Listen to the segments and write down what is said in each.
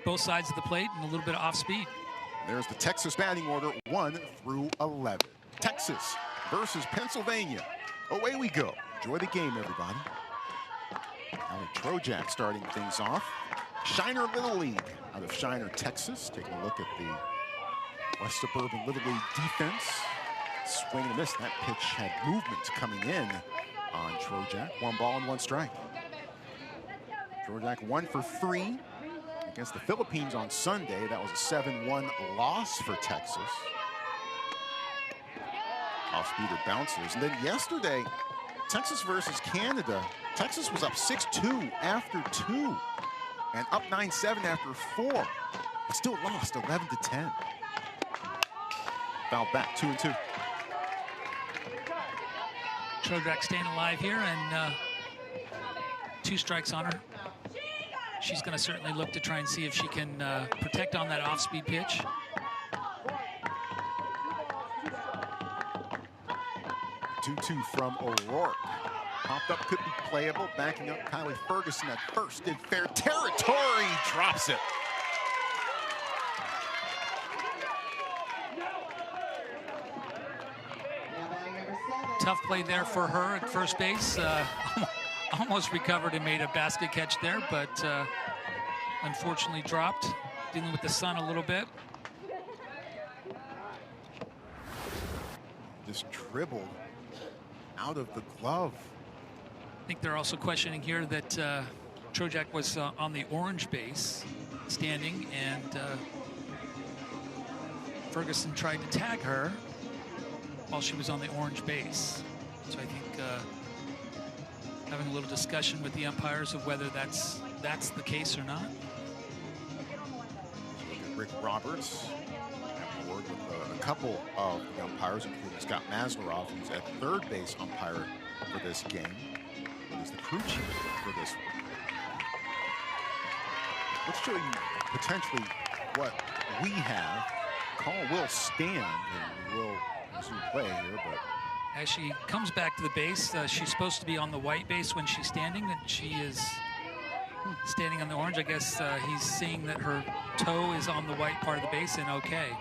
both sides of the plate and a little bit of off speed. There's the Texas batting order, 1 through 11. Texas versus Pennsylvania. Away we go. Enjoy the game, everybody. Allie Trojak starting things off. Shiner Little League out of Shiner, Texas. Taking a look at the West Suburban Little League defense. Swing and a miss. That pitch had movement coming in on Trojak. 1 ball and 1 strike. Trojak 1 for 3 against the Philippines on Sunday. That was a 7-1 loss for Texas. Off-speeder bounces. And then yesterday, Texas versus Canada. Texas was up 6-2 after 2 and up 9-7 after 4, but still lost 11-10. Fouled back 2-2. Trojak staying alive here, and 2 strikes on her. She's going to certainly look to try and see if she can protect on that off-speed pitch. Two from O'Rourke. Popped up, could be playable. Backing up Kylie Ferguson at first in fair territory. Drops it. Tough play there for her at first base. Almost recovered and made a basket catch there, but unfortunately dropped. Dealing with the sun a little bit. Just dribbled out of the glove. I think they're also questioning here that Trojak was on the orange base standing, and Ferguson tried to tag her while she was on the orange base. So I think having a little discussion with the umpires of whether that's the case or not. Rick Roberts having a word with a couple of the umpires, including Scott Maslarov, who's at third base umpire for this game. Is the crew chief for this one. Let's show you potentially what we have. Call will stand, and we'll resume play here, but as she comes back to the base, she's supposed to be on the white base when she's standing, and she is standing on the orange. I guess he's seeing that her toe is on the white part of the base, and okay.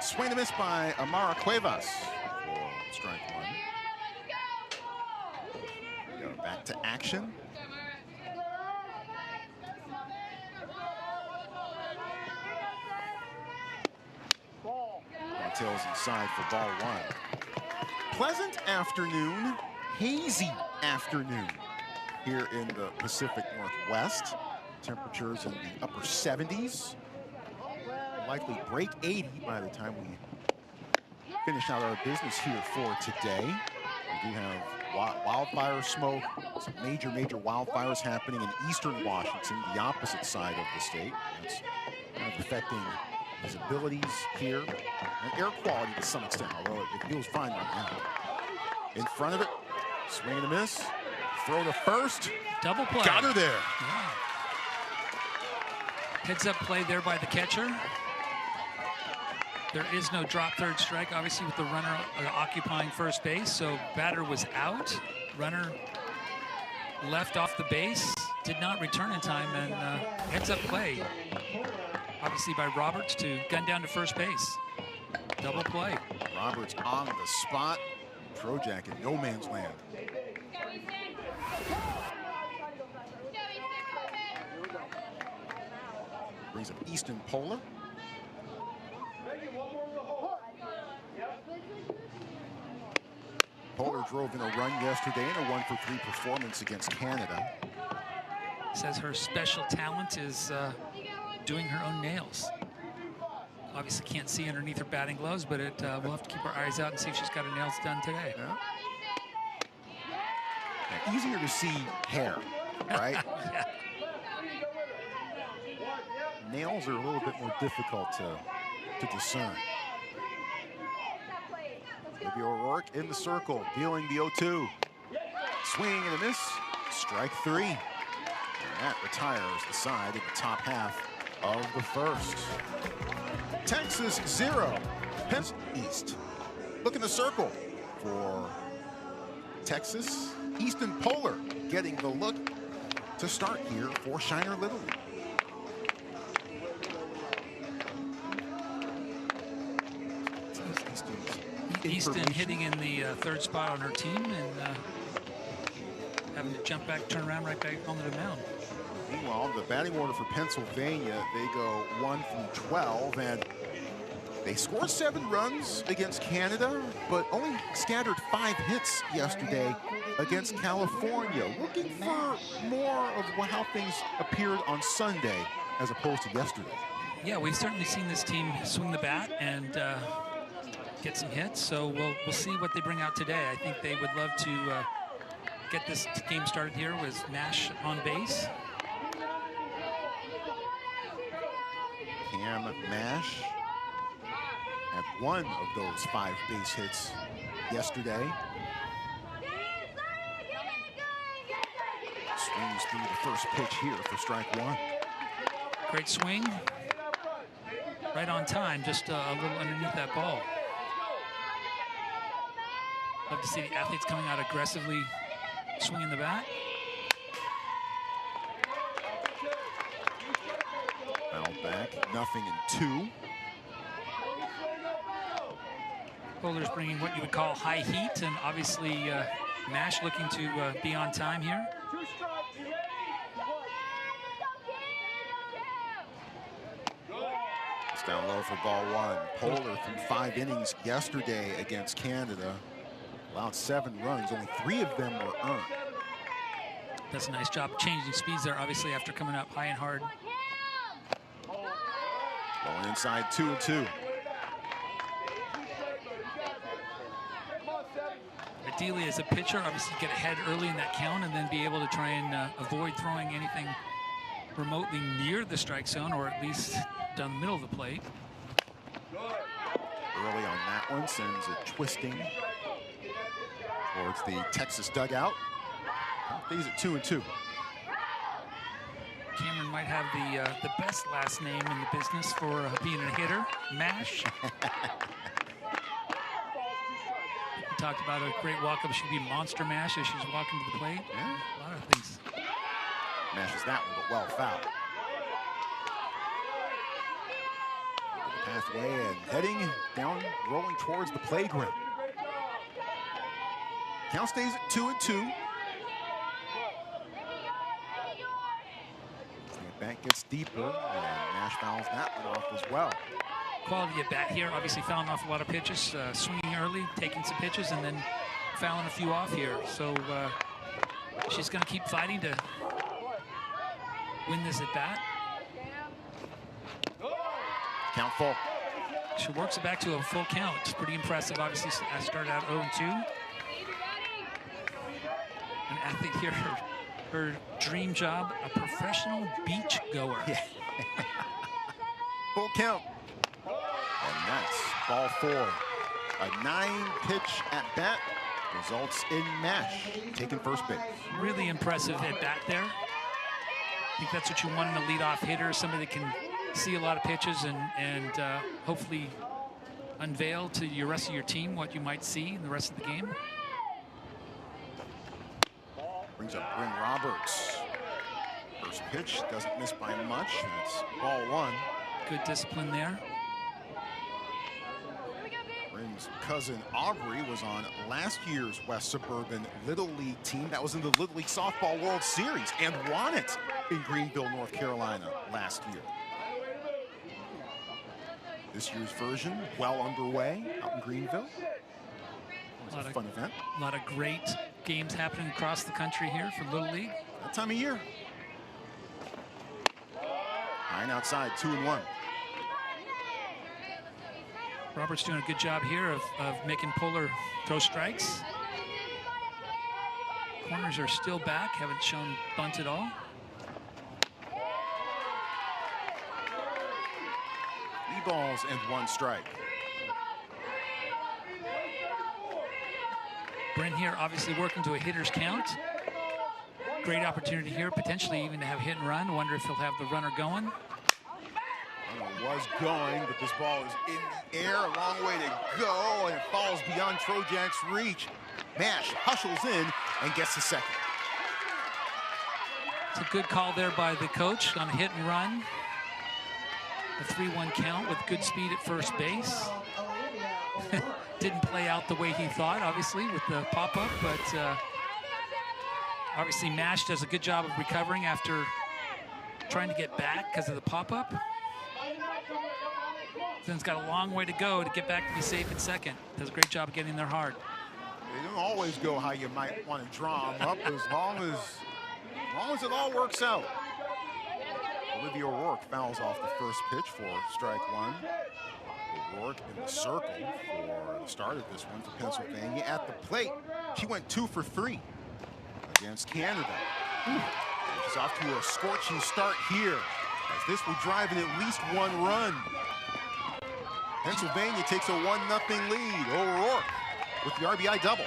Swing and miss by Amara Cuevas for strike 1. Go back to action. Tails inside for ball 1. Pleasant afternoon, hazy afternoon here in the Pacific Northwest. Temperatures in the upper 70s. Likely break 80 by the time we finish out our business here for today. We do have wildfire smoke, some major wildfires happening in eastern Washington, the opposite side of the state. That's kind of affecting visibilities here and air quality to some extent, although it feels fine right now. In front of it, swing and a miss, throw to first. Double play. Got her there. Yeah. Heads up play there by the catcher. There is no drop third strike, obviously, with the runner occupying first base. So batter was out. Runner left off the base, did not return in time, and heads up play, obviously by Roberts, to gun down to first base. Double play. Roberts on the spot. Trojak in no man's land. Brings up Easton Polar. Polar drove in a run yesterday in a 1-for-3 performance against Canada. Says her special talent is doing her own nails. Obviously can't see underneath her batting gloves, but we'll have to keep our eyes out and see if she's got her nails done today. Yeah. Yeah, easier to see hair, right? Yeah. Nails are a little bit more difficult to discern. Maybe O'Rourke in the circle, dealing the 0-2. Swing and a miss, strike 3. And that retires the side in the top half of the first. Texas 0, Penn East. Look in the circle for Texas. Easton Polar getting the look to start here for Shiner Little League. Easton hitting in the third spot on her team and having to jump back, turn around right back onto the mound. Meanwhile, the batting order for Pennsylvania, they go 1 through 12, and they scored 7 runs against Canada, but only scattered 5 hits yesterday against California. Looking for more of how things appeared on Sunday as opposed to yesterday. Yeah, we've certainly seen this team swing the bat and get some hits, so we'll see what they bring out today. I think they would love to get this game started here with Nash on base. Cam Mash had 1 of those 5 base hits yesterday. Swings through the first pitch here for strike 1. Great swing. Right on time, just a little underneath that ball. Love to see the athletes coming out aggressively, swinging the bat. Foul back, nothing in 2. Bowler's bringing what you would call high heat, and obviously Mash looking to be on time here. It's down low for ball 1. Polar threw 5 innings yesterday against Canada. Allowed 7 runs, only 3 of them were earned. That's a nice job changing speeds there, obviously, after coming up high and hard. Going inside 2-2. Ideally, as a pitcher, obviously get ahead early in that count and then be able to try and avoid throwing anything remotely near the strike zone, or at least down the middle of the plate. Early on that one, sends it twisting towards the Texas dugout. These at 2-2. Cameron might have the best last name in the business for being a hitter, Mash. We talked about a great walk-up. She could be Monster Mash as she's walking to the plate. Yeah. A lot of things. Mashes that one, but well fouled. Pathway and heading down, rolling towards the playground. Count stays at 2-2. The bat gets deeper, and Nash fouls that one off as well. Quality at bat here, obviously fouling off a lot of pitches, swinging early, taking some pitches, and then fouling a few off here. So she's going to keep fighting to win this at bat. Count full. She works it back to a full count. It's pretty impressive. Obviously, I started out 0-2. An athlete here, her dream job, a professional beach goer. Yeah. Full count. And that's ball 4. A 9-pitch at bat results in Mash taking first base. Really impressive at bat there. I think that's what you want in a leadoff hitter, somebody that can see a lot of pitches and hopefully unveil to your rest of your team what you might see in the rest of the game. Brings up Bryn Roberts. First pitch doesn't miss by much. It's ball 1. Good discipline there. Bryn's cousin Aubrey was on last year's West Suburban Little League team. That was in the Little League Softball World Series and won it in Greenville, North Carolina last year. This year's version well underway out in Greenville. It was a fun event. A lot of great games happening across the country here for Little League. That time of year. High and outside, 2-1. Roberts doing a good job here of making Polar throw strikes. Corners are still back, haven't shown bunt at all. 3 balls and 1 strike. Bryn here obviously working to a hitter's count. Great opportunity here, potentially even to have hit and run. I wonder if he'll have the runner going. Runner was going, but this ball is in the air, a long way to go, and it falls beyond Trojak's reach. Mash hustles in and gets the second. It's a good call there by the coach on a hit and run. A 3-1 count with good speed at first base. Didn't play out the way he thought, obviously, with the pop-up, but obviously Mash does a good job of recovering after trying to get back because of the pop-up. Then's got a long way to go to get back to be safe at second. Does a great job of getting there hard. They don't always go how you might want to draw them up, as long as it all works out. Olivia O'Rourke fouls off the first pitch for strike one. O'Rourke in the circle for the start of this one for Pennsylvania. At the plate, she went 2 for 3 against Canada. She's off to a scorching start here, as this will drive in at least 1 run. Pennsylvania takes a 1-0 lead. O'Rourke with the RBI double.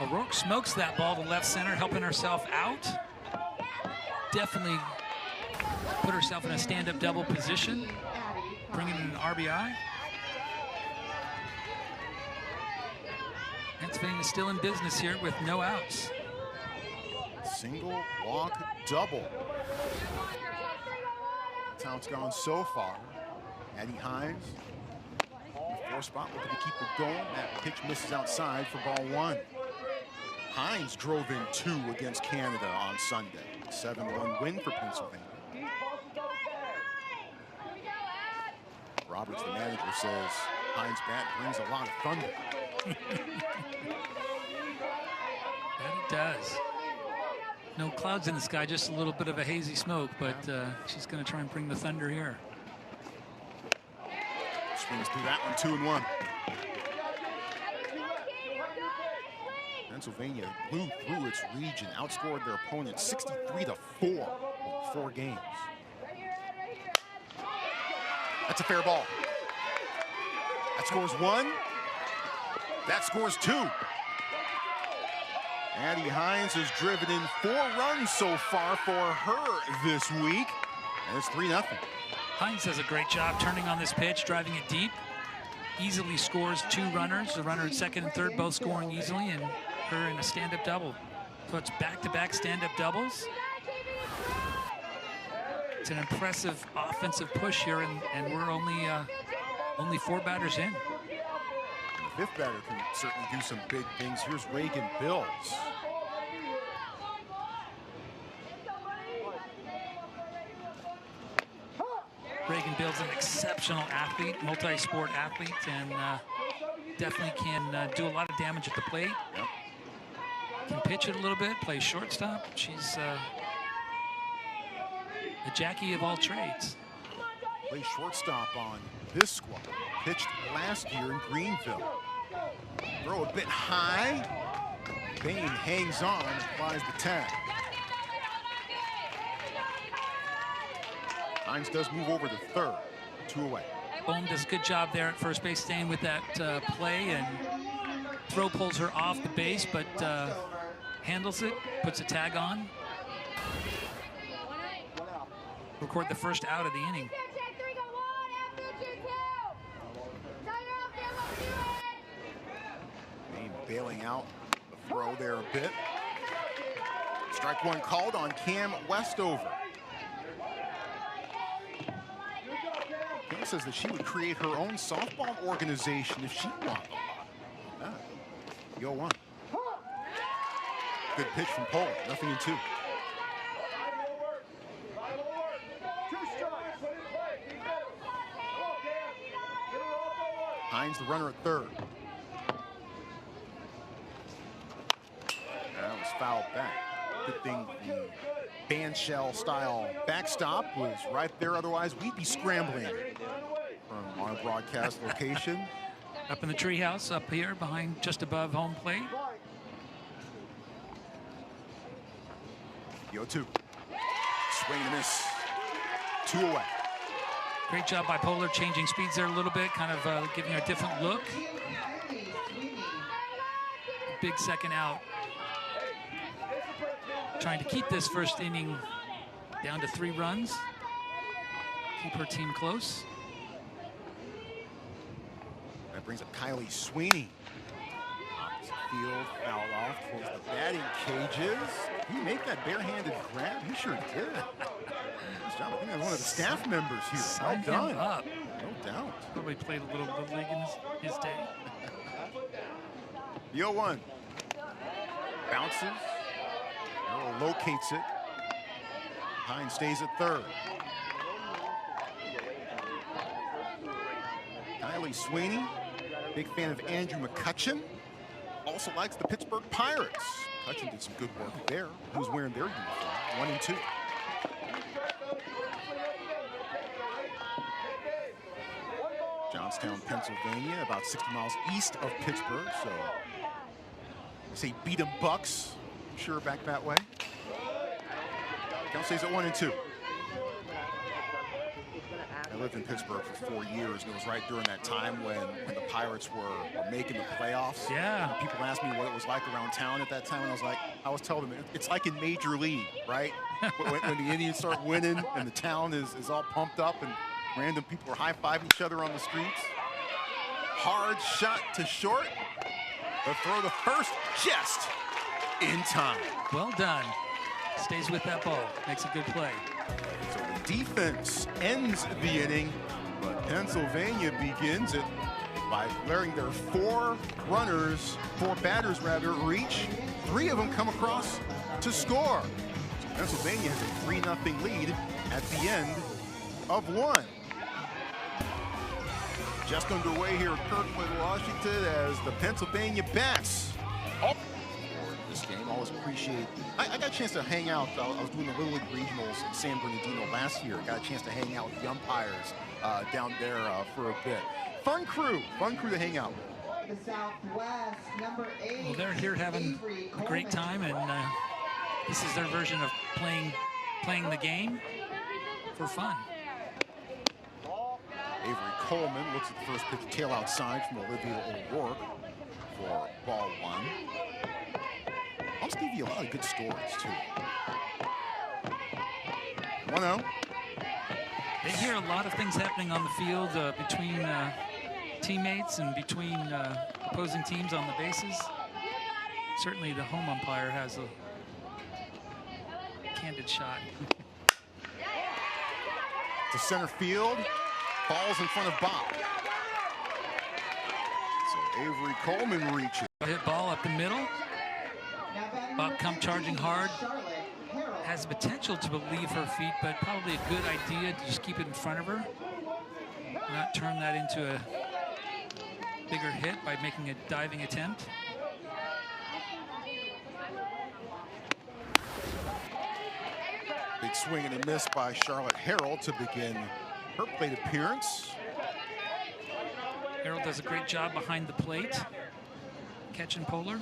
O'Rourke smokes that ball to left center, helping herself out. Definitely put herself in a stand-up double position, bringing in an RBI. Pennsylvania still in business here with no outs. Single, walk, double. That's how it's gone so far. Addie Hines, in the 4th spot, looking to keep it going. That pitch misses outside for ball 1. Hines drove in 2 against Canada on Sunday. 7-1 win for Pennsylvania. Roberts, the manager, says Hines' bat brings a lot of thunder. That it does. No clouds in the sky, just a little bit of a hazy smoke, but she's going to try and bring the thunder here. Swings through that one, 2-1. Pennsylvania blew through its region, outscored their opponent 63-4 over 4 games. That's a fair ball. That scores 1. That scores 2. Addie Hines has driven in 4 runs so far for her this week, and it's 3-0. Hines does a great job turning on this pitch, driving it deep. Easily scores 2 runners. The runner at second and third both scoring easily, and her in a stand-up double. So it's back-to-back stand-up doubles. It's an impressive offensive push here, and we're only 4 batters in. The 5th batter can certainly do some big things. Here's Reagan Bills. Reagan Bills an exceptional athlete, multi-sport athlete, and definitely can do a lot of damage at the plate. Yep. Can pitch it a little bit, play shortstop. She's the Jackie of all trades. Plays shortstop on this squad. Pitched last year in Greenville. Throw a bit high. Bain hangs on, applies the tag. Hines does move over to third. 2 away. Bohm does a good job there at first base, staying with that play, and throw pulls her off the base, but handles it, puts a tag on. Record the first out of the inning. Bain bailing out the throw there a bit. Strike 1 called on Cam Westover. Cam says that she would create her own softball organization if she wanted. Yo 1. Good pitch from Poland. 0-2. Hines, the runner at third. That was fouled back. Good thing the bandshell style backstop was right there. Otherwise, we'd be scrambling from our broadcast location. Up in the treehouse, up here, behind, just above home plate. Yo 2. Swing and a miss. 2 away. Great job by Polar, changing speeds there a little bit, kind of giving her a different look. Big second out. Trying to keep this first inning down to 3 runs. Keep her team close. That brings up Kylie Sweeney. Field fouled off towards the batting cages. Did he make that barehanded grab? He sure did. Nice job. I think that's one of the staff members here. Sign Well done. him up. No doubt. Probably played a little league in his day. The 0-1. Bounces. Harrell locates it. Hines stays at third. Kylie Sweeney, big fan of Andrew McCutcheon. Also likes the Pittsburgh Pirates. McCutcheon did some good work there. Who's wearing their uniform? 1 and 2. Johnstown, Pennsylvania, about 60 miles east of Pittsburgh. So, they say beat 'em Bucks. I'm sure back that way. Count stays at 1 and 2. I lived in Pittsburgh for 4 years, and it was right during that time when the Pirates were making the playoffs. Yeah. And people asked me what it was like around town at that time, and I was telling them it's like in Major League, right? when the Indians start winning and the town is all pumped up and random people are high-fiving each other on the streets. Hard shot to short. The throw to first just in time. Well done. Stays with that ball. Makes a good play. So the defense ends the inning, but Pennsylvania begins it by letting their four batters reach. 3 of them come across to score. So Pennsylvania has a 3-0 lead at the end of 1. Just underway here at Kirkland, Washington, as the Pennsylvania Bats. This game, always appreciate. I got a chance to hang out. I was doing the Little League Regionals in San Bernardino last year. Got a chance to hang out with the umpires down there for a bit. Fun crew to hang out with. The Southwest, number 8. Well, they're here having a great time, and this is their version of playing the game for fun. Avery Coleman looks at the first pitch, tail outside from Olivia O'Rourke for ball 1. I'll just give you a lot of good stories, too. 1-0. They hear a lot of things happening on the field between teammates and between opposing teams on the bases. Certainly the home umpire has a candid shot. To center field. Falls in front of Bob. So Avery Coleman reaches. Hit ball up the middle. Bob come charging hard. Has the potential to leave her feet, but probably a good idea to just keep it in front of her. Not turn that into a bigger hit by making a diving attempt. Big swing and a miss by Charlotte Harrell to begin her plate appearance. Harold does a great job behind the plate, catching Polar.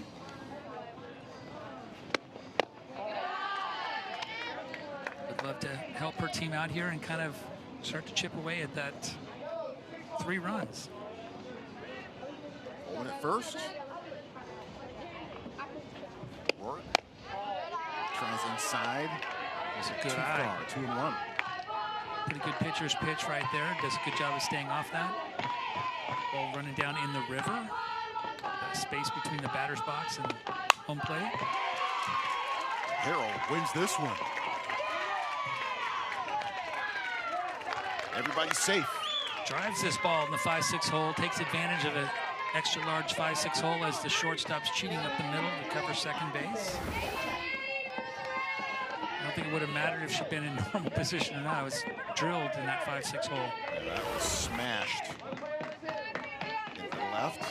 Would love to help her team out here and kind of start to chip away at that 3 runs. Going at first. Work. Tries inside. It's a good Too eye. far, 2-1. Pretty good pitcher's pitch right there. Does a good job of staying off that. Ball running down in the river. That space between the batter's box and home plate. Harrell wins this one. Everybody's safe. Drives this ball in the 5-6 hole. Takes advantage of an extra large 5-6 hole as the shortstop's cheating up the middle to cover second base. I don't think it would have mattered if she'd been in normal position or not. I was drilled in that 5-6 hole. Yeah, that was smashed. In the left,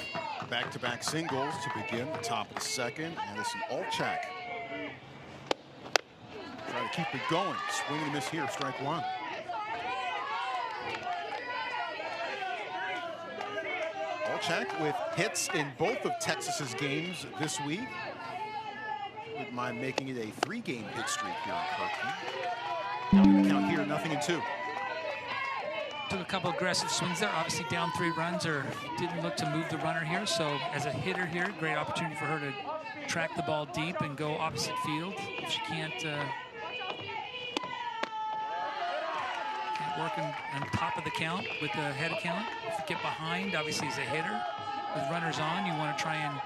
back-to-back singles to begin the top of the second. Addison Olchak. Try to keep it going. Swing and miss here, strike 1. Olchak with hits in both of Texas's games this week. Wouldn't mind making it a 3-game hit streak here in Kirkland. Count here, 0-2. Took a couple aggressive swings there. Obviously down 3 runs, or didn't look to move the runner here. So as a hitter here, great opportunity for her to track the ball deep and go opposite field. If she can't work on top of the count with the head of count. If you get behind, obviously as a hitter, with runners on, you want to try and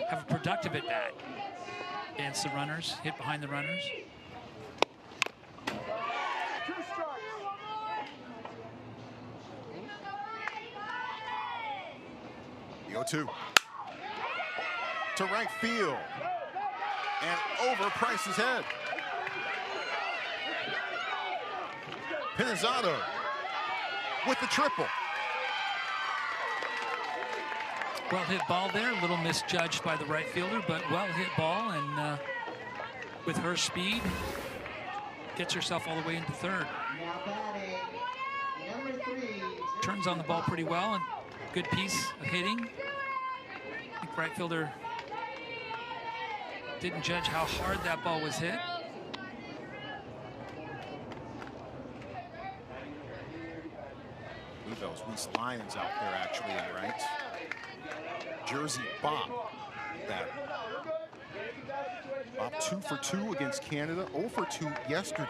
have a productive at bat against the runners, hit behind the runners. The 0-2 to right field and over Price's head. Pinizzato with the triple. Well hit ball there, a little misjudged by the right fielder, but well hit ball, and with her speed, gets herself all the way into third. Now batting, number 3. Turns on the ball pretty well, and good piece of hitting. I think right fielder didn't judge how hard that ball was hit. Those Reese Lions out there actually in right. Jersey Bob. That Bob 2 for 2 against Canada, 0 for 2 yesterday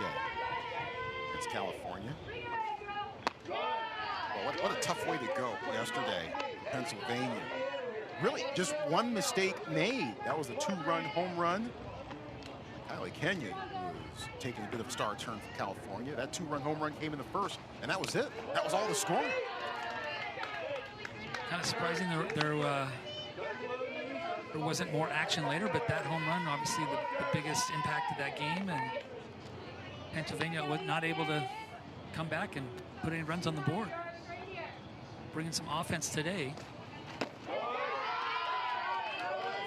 against California. Well, what a tough way to go yesterday, Pennsylvania. Really, just one mistake made. That was a 2-run home run. Kylie Kenyon was taking a bit of a star turn for California. That 2-run home run came in the first, and that was it. That was all the score. Kind of surprising there wasn't more action later, but that home run, obviously the biggest impact of that game, and Pennsylvania was not able to come back and put any runs on the board. Bringing some offense today.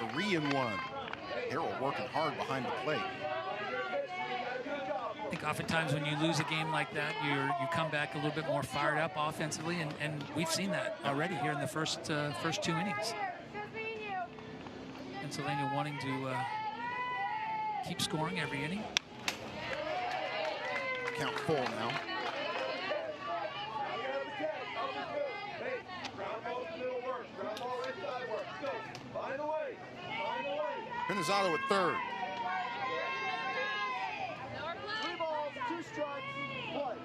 3-1. Harrell working hard behind the plate. I think oftentimes when you lose a game like that, you come back a little bit more fired up offensively, and we've seen that already here in the first 2 innings. Pennsylvania wanting to keep scoring every inning. Count full now. Pinizzato at third. 3 balls, 2 strikes, play.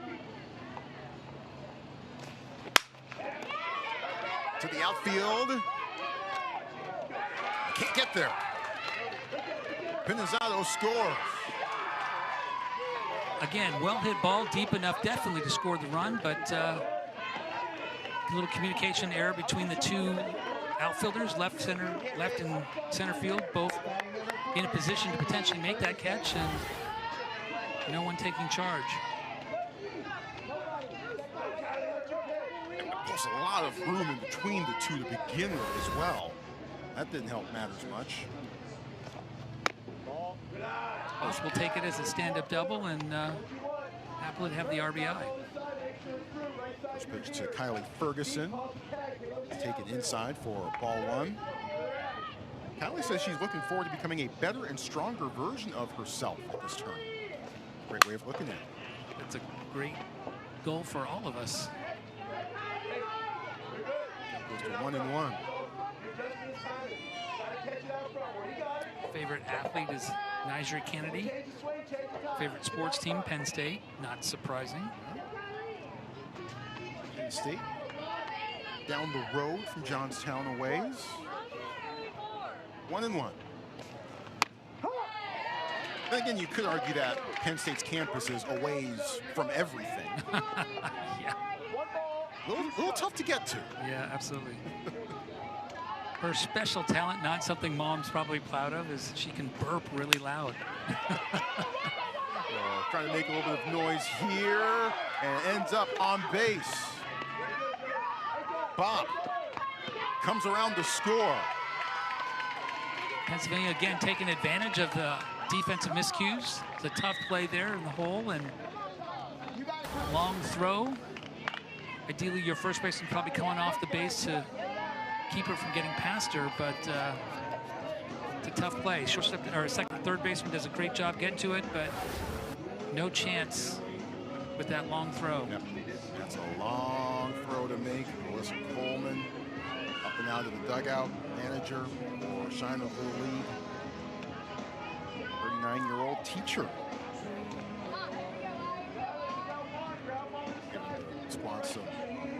To the outfield. Can't get there. Pinizzato scores. Again, well hit ball, deep enough definitely to score the run, but a little communication error between the two outfielders, left and center field, both in a position to potentially make that catch, and no one taking charge. There's a lot of room in between the two to begin with as well. That didn't help matters much. Post will take it as a stand-up double, and happily have the RBI. First pitch to Kylie Ferguson. Take it inside for ball 1. Kylie says she's looking forward to becoming a better and stronger version of herself at this turn. Great way of looking at it. That's a great goal for all of us. Goes to 1-1. Favorite athlete is Nigeria Kennedy. Favorite sports team, Penn State. Not surprising. Penn State down the road from Johnstown a ways. 1-1. Then again, you could argue that Penn State's campus is a ways from everything. Yeah. A little tough to get to. Yeah, absolutely. Her special talent, not something Mom's probably proud of, is she can burp really loud. Trying to make a little bit of noise here, and ends up on base. Bob comes around to score. Pennsylvania again taking advantage of the defensive miscues. It's a tough play there in the hole, and long throw. Ideally, your first baseman probably coming off the base to keep her from getting past her, but it's a tough play. Shortstop or second, third baseman does a great job getting to it, but no chance with that long throw. Yep. That's a long throw to make. Melissa Coleman up and out of the dugout. Manager for China Blue League. 39-year-old teacher. Giving the squad some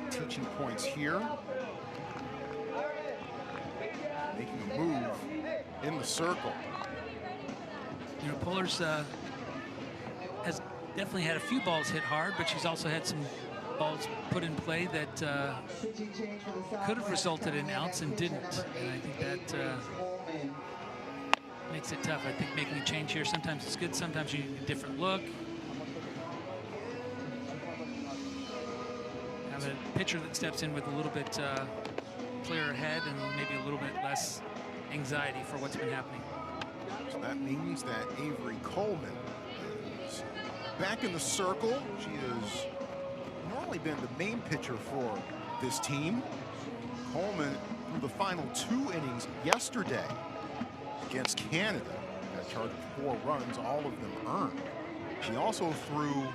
teaching points here. Making a move in the circle. You know, Pullers has definitely had a few balls hit hard, but she's also had some balls put in play that could have resulted in outs and didn't. And I think that makes it tough. I think making a change here, sometimes it's good, sometimes you need a different look. Have a pitcher that steps in with a little bit clearer head and maybe a little bit less anxiety for what's been happening. So that means that Avery Coleman is back in the circle. She has normally been the main pitcher for this team. Coleman, through the final 2 innings yesterday against Canada, got charged with 4 runs, all of them earned. She also threw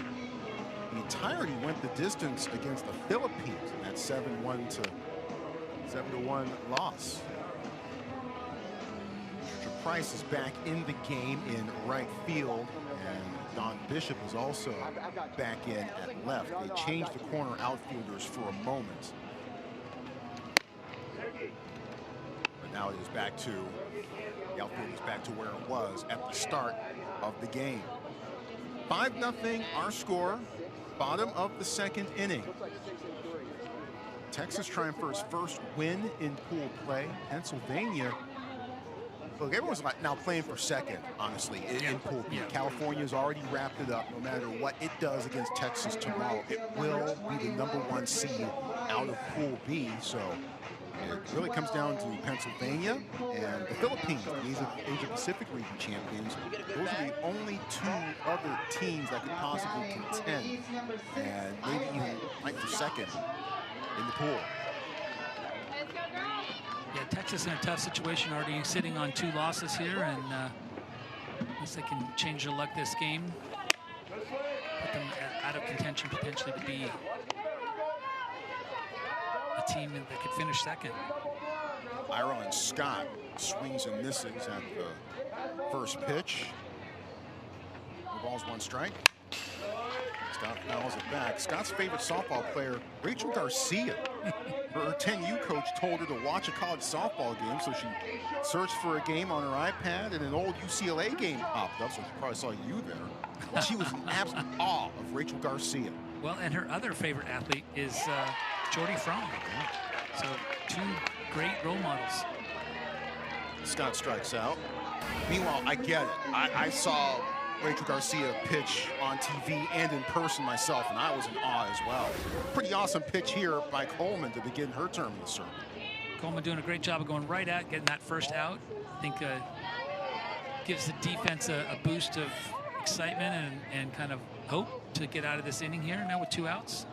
the entirety, went the distance against the Philippines in that 7-1 loss. Price is back in the game in right field, and Don Bishop is also back in at left. They changed the corner outfielders for a moment, but now it is back to the outfield is back to where it was at the start of the game. 5-0 our score, bottom of the 2nd inning. Texas trying for its first win in pool play. Pennsylvania, look, everyone's now playing for second, honestly, in Pool B. California's already wrapped it up. No matter what it does against Texas tomorrow, it will be the #1 seed out of Pool B. So it really comes down to Pennsylvania and the Philippines, the Asia Pacific region champions. Those are the only 2 other teams that could possibly contend and maybe even fight for second in the pool. Yeah, Texas in a tough situation, already sitting on 2 losses here, and unless they can change their luck this game, put them out of contention potentially to be a team that could finish second. Ireland Scott swings and misses at the first pitch. The ball's 1 strike. Scott fouls it back. Scott's favorite softball player, Rachel Garcia. Her 10U coach told her to watch a college softball game, so she searched for a game on her iPad, and an old UCLA game popped up, so she probably saw you there. And she was in absolute awe of Rachel Garcia. Well, and her other favorite athlete is Jordy Fromm. So 2 great role models. Scott strikes out. Meanwhile, I get it. I saw Rachel Garcia pitch on TV and in person myself, and I was in awe as well. Pretty awesome pitch here by Coleman to begin her term in the circle. Coleman doing a great job of going right at, getting that first out. I think gives the defense a boost of excitement and kind of hope to get out of this inning here now with 2 outs.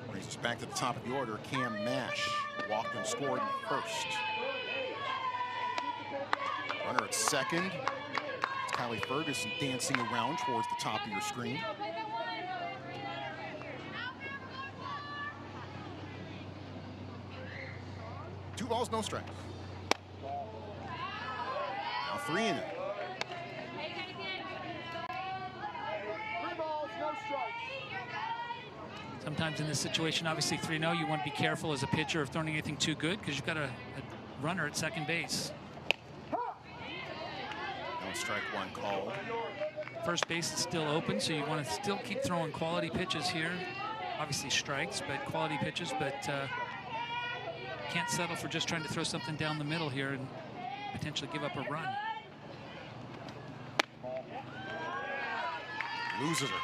Brings us back to the top of the order. Cam Nash walked and scored in first. Runner at second. It's Kylie Ferguson dancing around towards the top of your screen. Two balls, no strikes. Now 3 in it. 3 balls, no strikes. Sometimes in this situation, obviously 3-0, you want to be careful as a pitcher of throwing anything too good because you've got a runner at second base. Strike 1 called. First base is still open, so you want to still keep throwing quality pitches here. Obviously strikes, but quality pitches, but can't settle for just trying to throw something down the middle here and potentially give up a run. Loses her.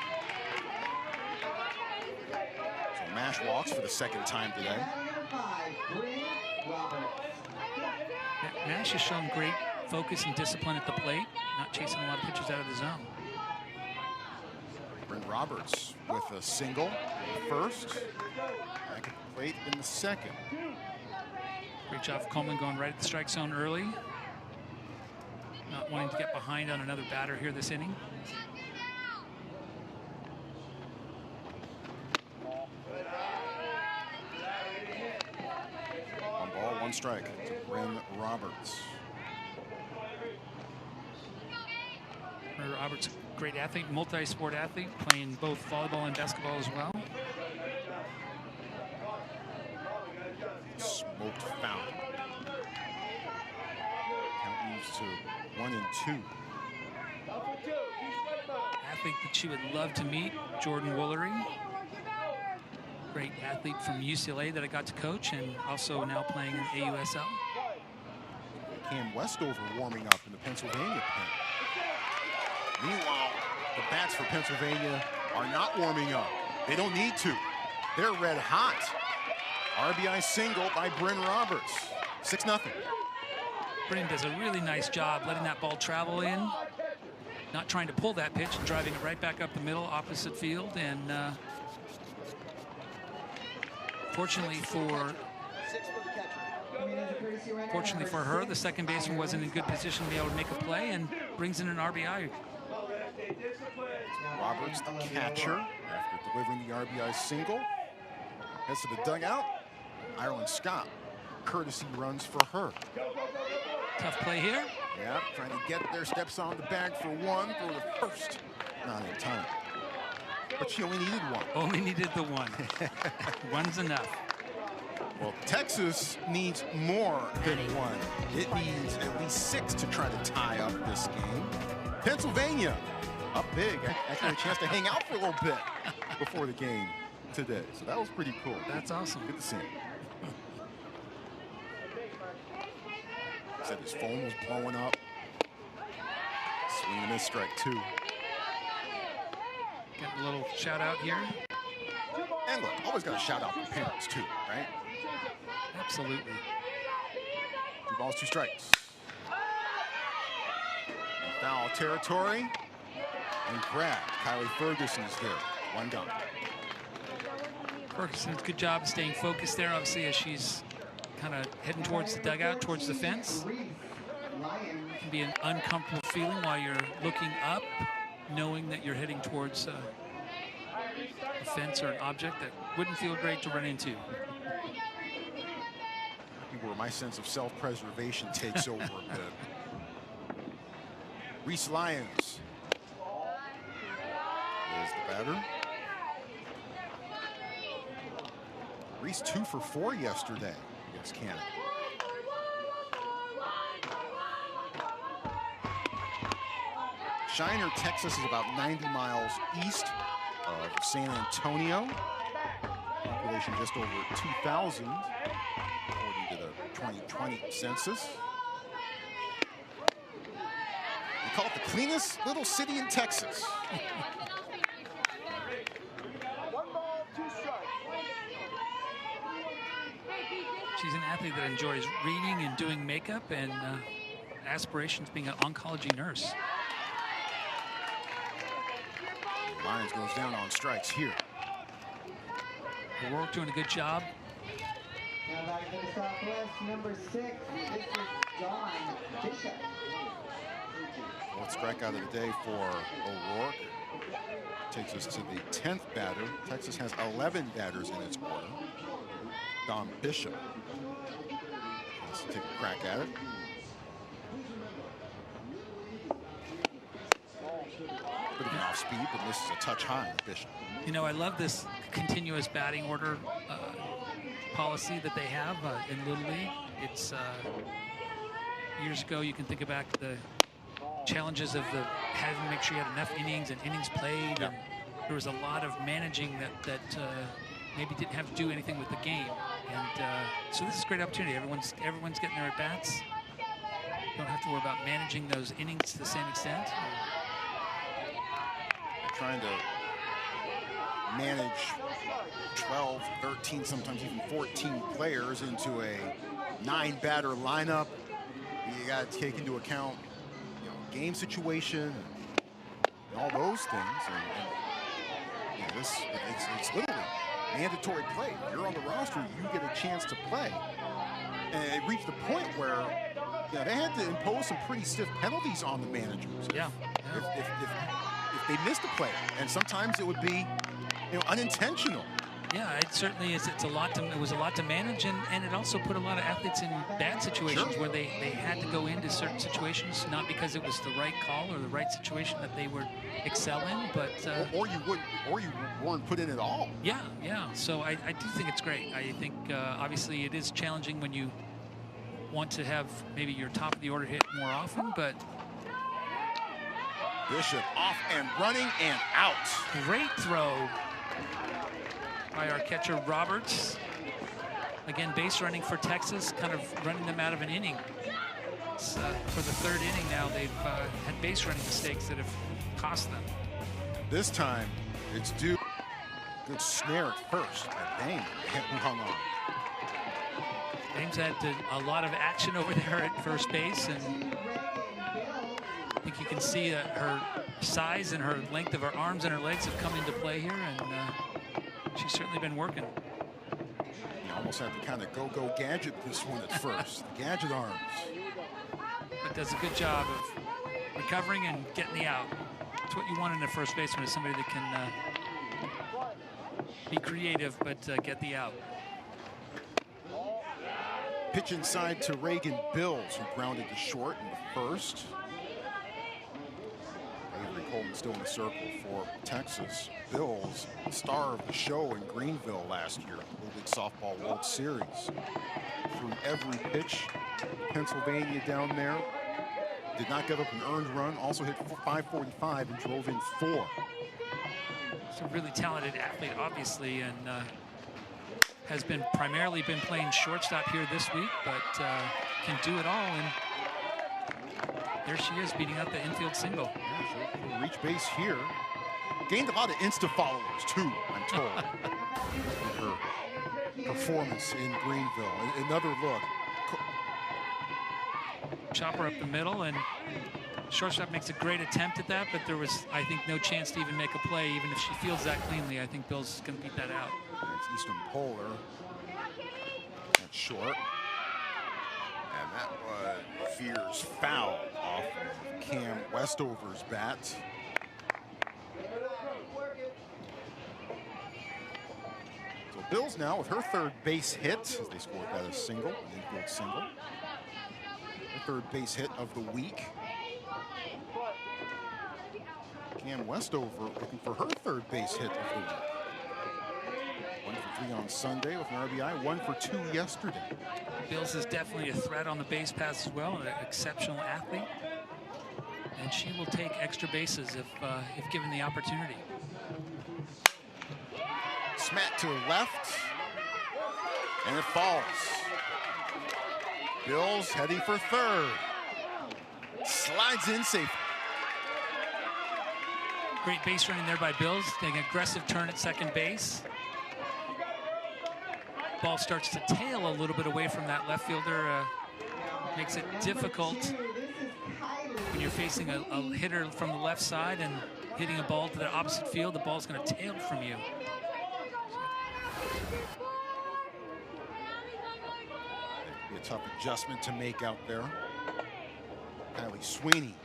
So Nash walks for the 2nd time today. Nash has shown great focus and discipline at the plate, not chasing a lot of pitches out of the zone. Brent Roberts with a single in the first, back at the plate in the 2nd. Great job of Coleman going right at the strike zone early. Not wanting to get behind on another batter here this inning. One ball, 1 strike to Brent Roberts. Roberts, a great athlete, multi-sport athlete, playing both volleyball and basketball as well. Smoked foul. moves to 1 and 2. Athlete that she would love to meet, Jordan Woolery. Great athlete from UCLA that I got to coach, and also now playing in AUSL. Cam Westover warming up in the Pennsylvania pen. Meanwhile, the bats for Pennsylvania are not warming up. They don't need to. They're red hot. RBI single by Bryn Roberts. 6-0. Bryn does a really nice job letting that ball travel in, not trying to pull that pitch and driving it right back up the middle, opposite field. And fortunately for her, the second baseman wasn't in good position to be able to make a play and brings in an RBI. Roberts, the catcher, after delivering the RBI single, heads to the dugout. Ireland Scott, courtesy runs for her. Tough play here. Yeah, trying to get there, steps on the bag for one, for the first. Not in time. But she only needed one. Only needed the one. One's enough. Well, Texas needs more than one. It needs at least 6 to try to tie up this game. Pennsylvania up big. I got a chance to hang out for a little bit before the game today. So that was pretty cool. That's awesome. Good to see him. Said his phone was blowing up. Swing and miss, strike 2. Get a little shout out here. And look, always got to shout out the parents too, right? Absolutely. 2 balls, 2 strikes. Foul territory. And grab. Kylie Ferguson's here. 1 down. Ferguson's good job staying focused there, obviously, as she's kind of heading towards the dugout, towards the fence. It can be an uncomfortable feeling while you're looking up, knowing that you're heading towards a fence or an object that wouldn't feel great to run into. Where my sense of self-preservation takes over a bit. Reese Lyons is the batter. Reese 2 for 4 yesterday against Canada. Shiner, Texas is about 90 miles east of San Antonio. Population just over 2,000, according to the 2020 census. We call it the cleanest little city in Texas. 1 ball, 2 strikes. She's an athlete that enjoys reading and doing makeup and aspirations being an oncology nurse. Lyons goes down on strikes here. O'Rourke doing a good job. Now back to the Southwest, number 6. This is Dawn Bishop. 4th strikeout of the day for O'Rourke. Takes us to the 10th batter. Texas has 11 batters in its order. Dawn Bishop. Let's take a crack at it. Bit of an off speed, but this is a touch high on Bishop. You know, I love this continuous batting order policy that they have in Little League. It's years ago, you can think back the challenges of the having to make sure you had enough innings and innings played. Yeah. And there was a lot of managing that maybe didn't have to do anything with the game. And so this is a great opportunity. Everyone's getting their at-bats. Don't have to worry about managing those innings to the same extent. Trying to manage 12, 13, sometimes even 14 players into a 9-batter lineup. You got to take into account, game situation and all those things. And it's literally mandatory play. If you're on the roster, you get a chance to play. And it reached the point where they had to impose some pretty stiff penalties on the managers. Yeah. If they missed a play, and sometimes it would be, unintentional. Yeah, it certainly is. It was a lot to manage, and it also put a lot of athletes in bad situations where they had to go into certain situations, not because it was the right call or the right situation that they would excel in, but or you weren't put in at all. Yeah. So I do think it's great. I think obviously it is challenging when you want to have maybe your top of the order hit more often, but Bishop off and running and out. great throw by our catcher Roberts. Again, base running for Texas, kind of running them out of an inning. For the third inning now, they've had base running mistakes that have cost them. This time, it's due. Good snare at first, but Dame who hung on. Dame's had a lot of action over there at first base, and I think you can see her size and her length of her arms and her legs have come into play here, and she's certainly been working. You almost had to kind of go gadget this one at first. The gadget arms. But does a good job of recovering and getting the out. That's what you want in a first baseman, is somebody that can be creative but get the out. Pitch inside to Reagan Bills, who grounded to short in the first. Avery Coleman still in the circle for Texas. Bills, star of the show in Greenville last year, Little League Softball World Series. Threw every pitch. Pennsylvania down there. Did not give up an earned run. Also hit .545 and drove in 4. He's a really talented athlete, obviously, and has primarily been playing shortstop here this week, but can do it all. And there she is, beating out the infield single. Yeah, she'll reach base here. Gained a lot of Insta followers too, I'm told. Her performance in Greenville. Another look. Chopper up the middle, and shortstop makes a great attempt at that, but there was, I think, no chance to even make a play. Even if she fields that cleanly, I think Bill's going to beat that out. It's Eastern Polar. That's short. And that was Fear's foul off of Cam Westover's bat. So Bills now with her third base hit, as they scored that as single, an infield single. Her third base hit of the week. Cam Westover looking for her third base hit of the week. 1 for 3 on Sunday with an RBI, 1 for 2 yesterday. Bills is definitely a threat on the base pass as well, an exceptional athlete. And she will take extra bases if given the opportunity. Smack to the left, and it falls. Bills heading for third. Slides in safely. Great base running there by Bills, taking an aggressive turn at second base. Ball starts to tail a little bit away from that left fielder. Makes it difficult when you're facing a hitter from the left side and hitting a ball to the opposite field. The ball's going to tail from you. Be a tough adjustment to make out there. Kylie Sweeney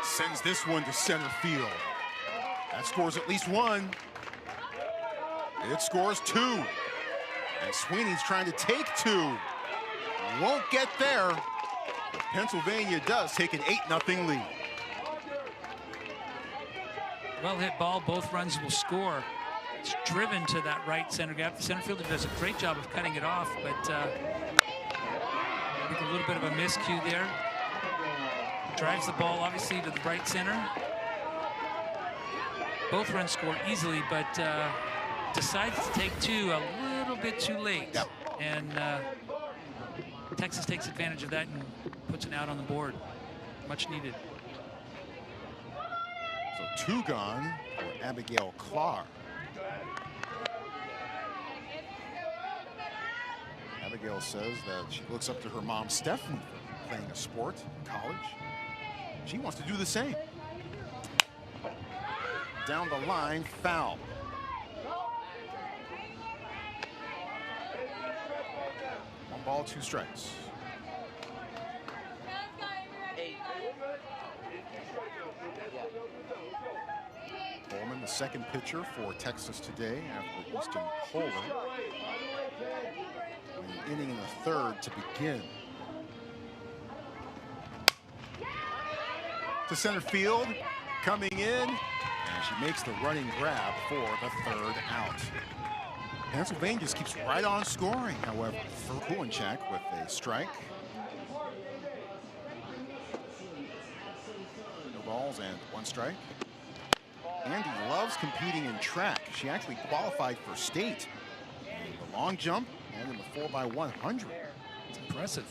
sends this one to center field. That scores at least 1. It scores 2. And Sweeney's trying to take 2. Won't get there. But Pennsylvania does take an 8-0 lead. Well hit ball, both runs will score. It's driven to that right center gap. The center fielder does a great job of cutting it off, but I think a little bit of a miscue there. Drives the ball obviously to the right center. Both runs score easily, but decides to take 2 a little bit too late. Yep. And Texas takes advantage of that and puts an out on the board. Much needed. So 2 gone for Abigail Clark. Abigail says that she looks up to her mom, Stephanie, for playing a sport in college. She wants to do the same. Down the line, foul. One ball, 2 strikes. Coleman, the second pitcher for Texas today after Easton Polar. An inning in the third to begin. To center field, coming in, and she makes the running grab for the third out. Pennsylvania just keeps right on scoring, however. For Kulinchak with a strike. No balls and 1 strike. Andy loves competing in track. She actually qualified for state in the long jump and in the 4x100. It's impressive.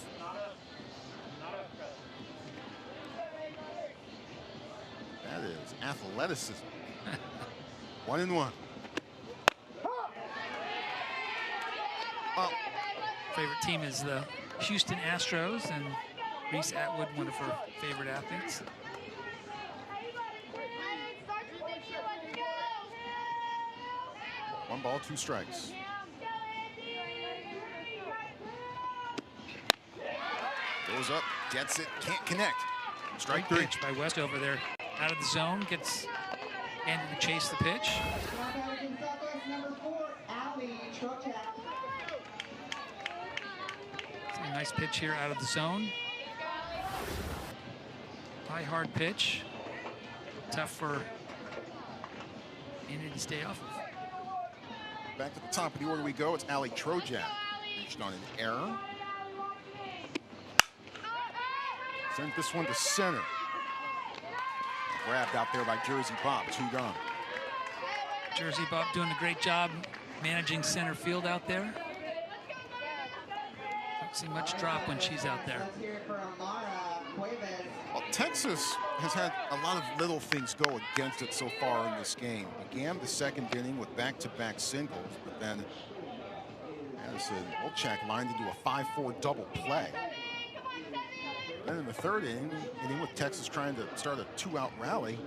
That is athleticism. 1-1. Favorite team is the Houston Astros, and Reese Atwood, one of her favorite athletes. One ball, 2 strikes. Goes up, gets it, can't connect. Strike 3. Pitch by West over there. Out of the zone, gets Andy to chase the pitch. Number 4, Ali Trojak. A nice pitch here out of the zone. High, hard pitch. Tough for Andy to stay off of. Back to the top of the order we go. It's Ali Trojak. Reached on an error. Sent this one to center. Grabbed out there by Jersey Bob. 2 gone. Jersey Bob doing a great job managing center field out there. Don't see much drop when she's out there. Let's hear it for Amara Cuevas. Well, Texas has had a lot of little things go against it so far in this game. Began the 2nd inning with back-to-back singles, but then Addison Olchak lined into a 5-4 double play. Then in the 3rd inning with Texas trying to start a 2-out rally,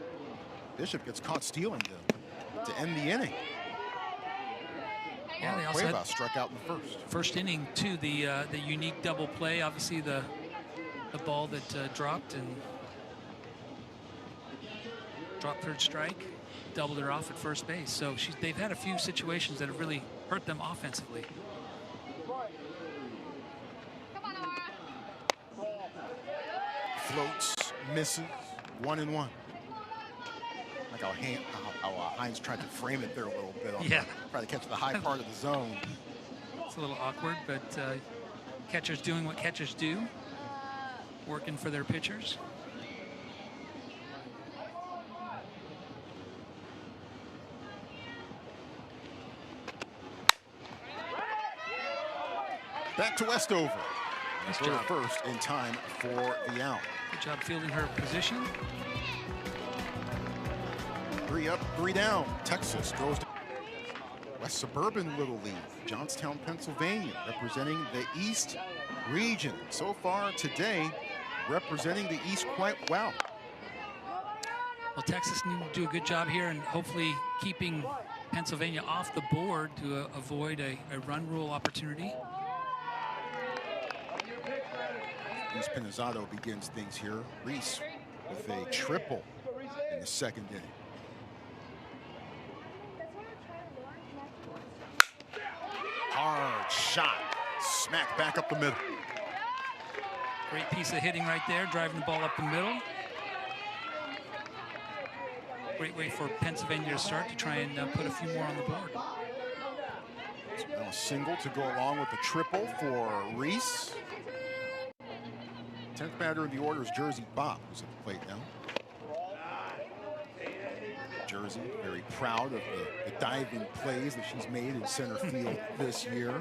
Bishop gets caught stealing to end the inning. Yeah, they also Cuevas had struck out in the 1st. first inning too, the unique double play. Obviously the ball that dropped and dropped 3rd strike, doubled her off at first base. So they've had a few situations that have really hurt them offensively. Floats, misses, 1-1. Like how Hines tried to frame it there a little bit. Yeah. Try to catch the high part of the zone. It's a little awkward, but catchers doing what catchers do, working for their pitchers. Back to Westover. Nice For job. first in time for the out. Good job fielding her position. 3 up, 3 down. Texas goes to West Suburban Little League, Johnstown, Pennsylvania, representing the East region. So far today, representing the East quite well. Well, Texas need to do a good job here and hopefully keeping Pennsylvania off the board to avoid a run rule opportunity. Reese Pinizzotto begins things here. Reese with a triple in the 2nd inning. Hard shot, smack back up the middle. Great piece of hitting right there, driving the ball up the middle. Great way for Pennsylvania to start to try and put a few more on the board. So now a single to go along with the triple for Reese. 10th batter in the order is Jersey Bob, who's at the plate now. Jersey very proud of the diving plays that she's made in center field this year.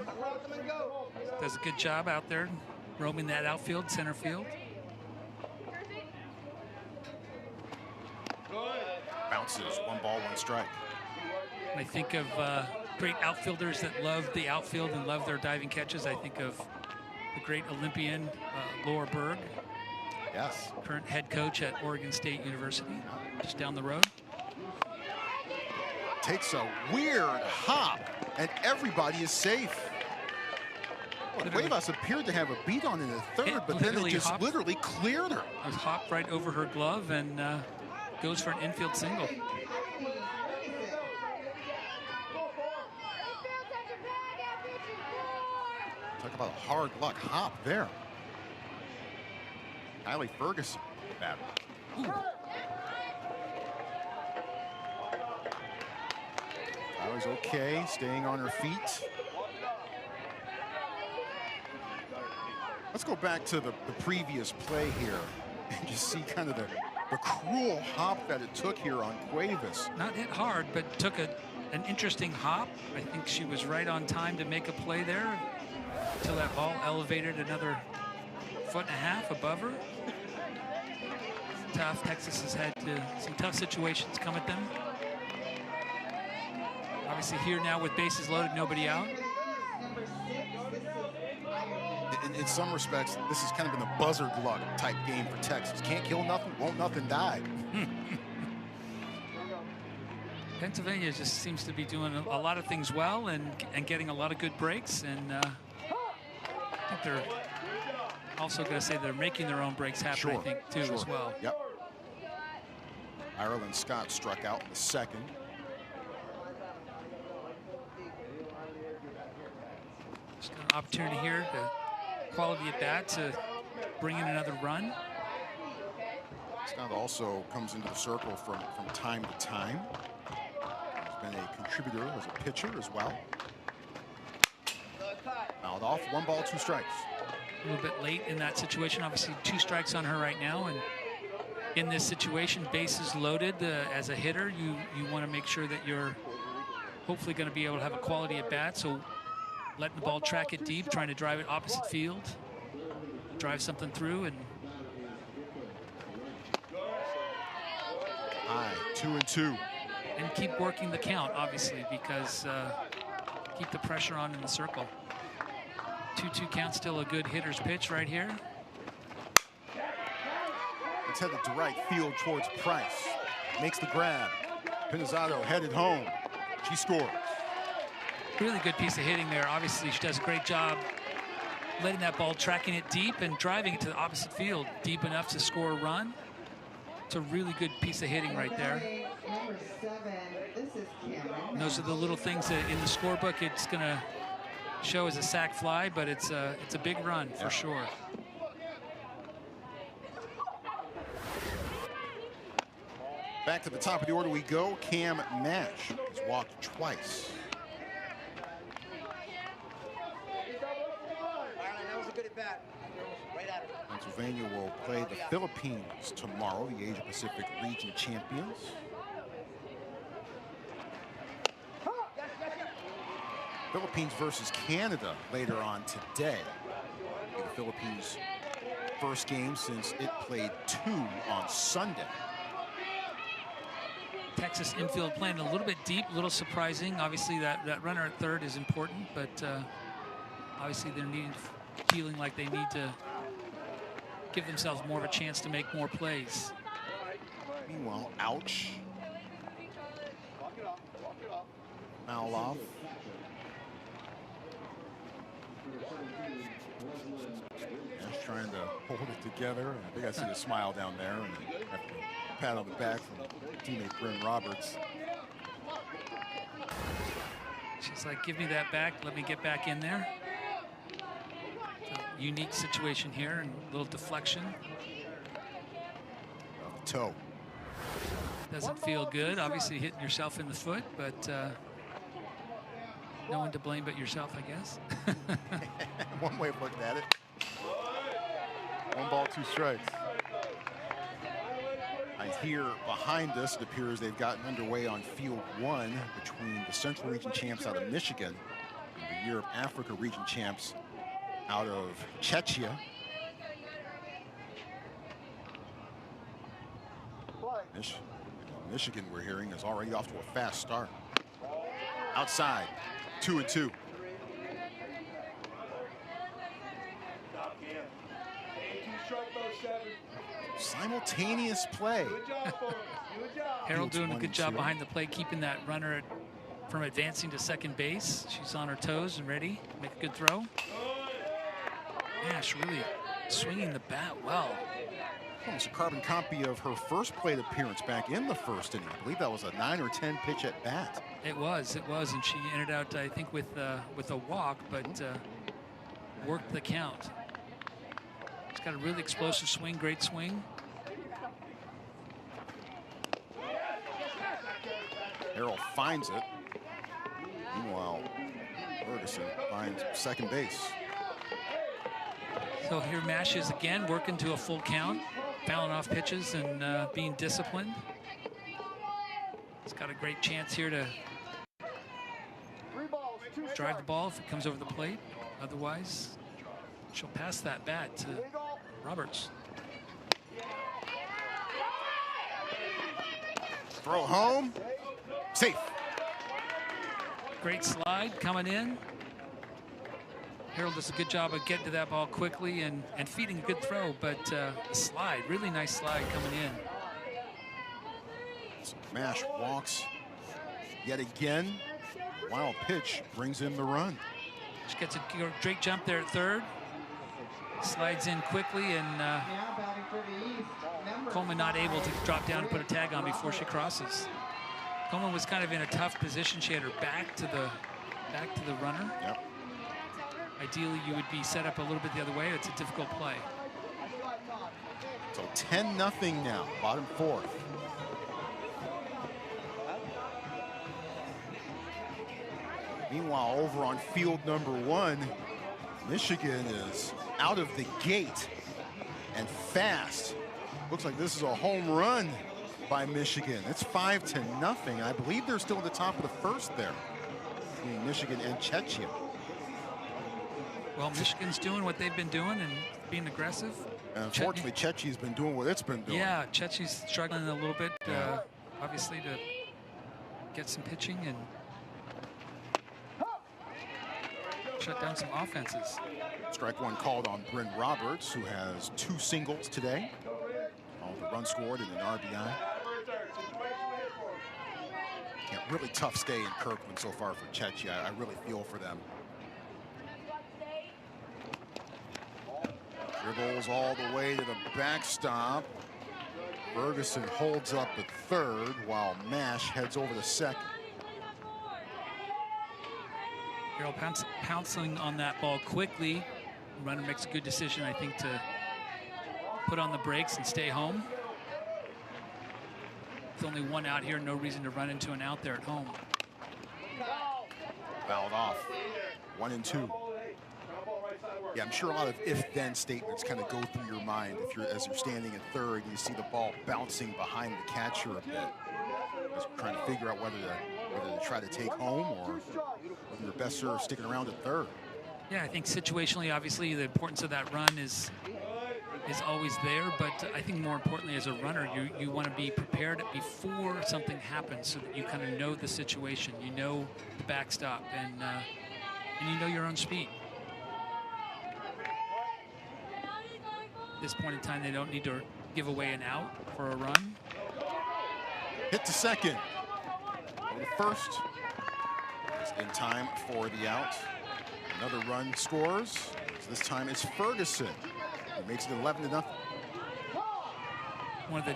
Does a good job out there roaming that outfield, center field. Bounces, 1 ball, 1 strike. When I think of great outfielders that love the outfield and love their diving catches, I think of the great Olympian Laura Berg, Yes. current head coach at Oregon State University, just down the road. Takes a weird hop, and everybody is safe. Well, Cuevas appeared to have a beat on in the 3rd, but then it just literally cleared her. It was hopped right over her glove and goes for an infield single. Talk about a hard luck hop there. Kylie Ferguson, batter. Tyler Taylor's okay, staying on her feet. Let's go back to the previous play here and just see kind of the cruel hop that it took here on Cuevas. Not hit hard, but took an interesting hop. I think she was right on time to make a play there until that ball elevated another 1.5 feet above her. Tough. Texas has had some tough situations come at them. Obviously here now with bases loaded, nobody out. In some respects, this has kind of been a buzzard luck type game for Texas. Can't kill nothing, won't nothing die. Pennsylvania just seems to be doing a lot of things well and getting a lot of good breaks. And I think they're also going to say they're making their own breaks happen, I think, too, as well. Yep. Ireland Scott struck out in the second. Just got an opportunity here to quality at bat to bring in another run. Scott also comes into the circle from time to time. He's been a contributor as a pitcher as well. Fouled off, 1 ball, 2 strikes. A little bit late in that situation. Obviously 2 strikes on her right now, and in this situation, bases loaded, as a hitter, you want to make sure that you're hopefully going to be able to have a quality at bat. So letting the ball track it deep, trying to drive it opposite field, drive something through, and high, 2-2. And keep working the count, obviously, because keep the pressure on in the circle. 2-2 count, still a good hitter's pitch right here. It's headed to right field towards Price. Makes the grab. Pinizzotto headed home. She scores. Really good piece of hitting there. Obviously, she does a great job letting that ball, tracking it deep and driving it to the opposite field deep enough to score a run. It's a really good piece of hitting right there. And those are the little things that in the scorebook it's going to show as a sac fly, but it's a big run for sure. Back to the top of the order we go. Cam Nash has walked twice. Pennsylvania will play the Philippines tomorrow, the Asia Pacific region champions. Philippines versus Canada later on today. The Philippines' first game since it played 2 on Sunday. Texas infield playing a little bit deep, a little surprising. Obviously, that runner at third is important, but obviously they're feeling like they need to give themselves more of a chance to make more plays. Meanwhile, ouch. Foul off. Nash trying to hold it together. I think I see a smile down there and a pat on the back from teammate Bryn Roberts. She's like, give me that back. Let me get back in there. A unique situation here and a little deflection. Toe. Doesn't feel good. Obviously hitting yourself in the foot, but no one to blame but yourself, I guess. One way of looking at it. 1 ball, 2 strikes. I hear behind us, it appears they've gotten underway on field 1 between the Central Region champs out of Michigan and the Europe Africa Region champs out of Czechia. Michigan, we're hearing, is already off to a fast start. Outside, 2-2. Simultaneous play. Harold doing a good job behind the plate, keeping that runner from advancing to second base. She's on her toes and ready to make a good throw. Nash really swinging the bat well. Almost a carbon copy of her first plate appearance back in the first inning. I believe that was a 9 or 10 pitch at bat. It was, and she ended out, I think, with a walk, but worked the count. She's got a really explosive swing, great swing. Harold finds it. Meanwhile, Ferguson finds second base. So here Mash is again working to a full count, fouling off pitches and being disciplined. He's got a great chance here to drive the ball if it comes over the plate. Otherwise, she'll pass that bat to Roberts. Throw home. Safe. Great slide coming in. Harold does a good job of getting to that ball quickly and feeding a good throw, but the slide, really nice slide coming in. So Mash walks yet again. Wild pitch brings in the run. She gets a great jump there at third. Slides in quickly, and Coleman not able to drop down and put a tag on before she crosses. Coleman was kind of in a tough position. She had her back to the runner. Yep. Ideally, you would be set up a little bit the other way. It's a difficult play. So 10-0 now, bottom fourth. Meanwhile, over on field number 1, Michigan is out of the gate and fast. Looks like this is a home run by Michigan. It's 5-0. I believe they're still at the top of the first there between Michigan and Czechia. Well, Michigan's doing what they've been doing and being aggressive. Unfortunately, Chechia's been doing what it's been doing. Yeah, Chechia's struggling a little bit, obviously, to get some pitching and shut down some offenses. Strike one called on Bryn Roberts, who has 2 singles today. All the runs scored and an RBI. Yeah, really tough stay in Kirkland so far for Czechia. I really feel for them. Dribbles all the way to the backstop. Ferguson holds up at third while Mash heads over to second. Harold pouncing on that ball quickly. Runner makes a good decision, I think, to put on the brakes and stay home. With only one out here, no reason to run into an out there at home. Fouled off. 1 and 2. Yeah, I'm sure a lot of if-then statements kind of go through your mind as you're standing at third and you see the ball bouncing behind the catcher a bit. Just trying to figure out whether to try to take home or whether you're best served sticking around at third. Yeah, I think situationally, obviously, the importance of that run is always there, but I think more importantly, as a runner, you want to be prepared before something happens so that you kind of know the situation, you know the backstop, and you know your own speed. At this point in time, they don't need to give away an out for a run. Hit to second. The first is in time for the out. Another run scores. So this time it's Ferguson. It makes it 11-0. One of the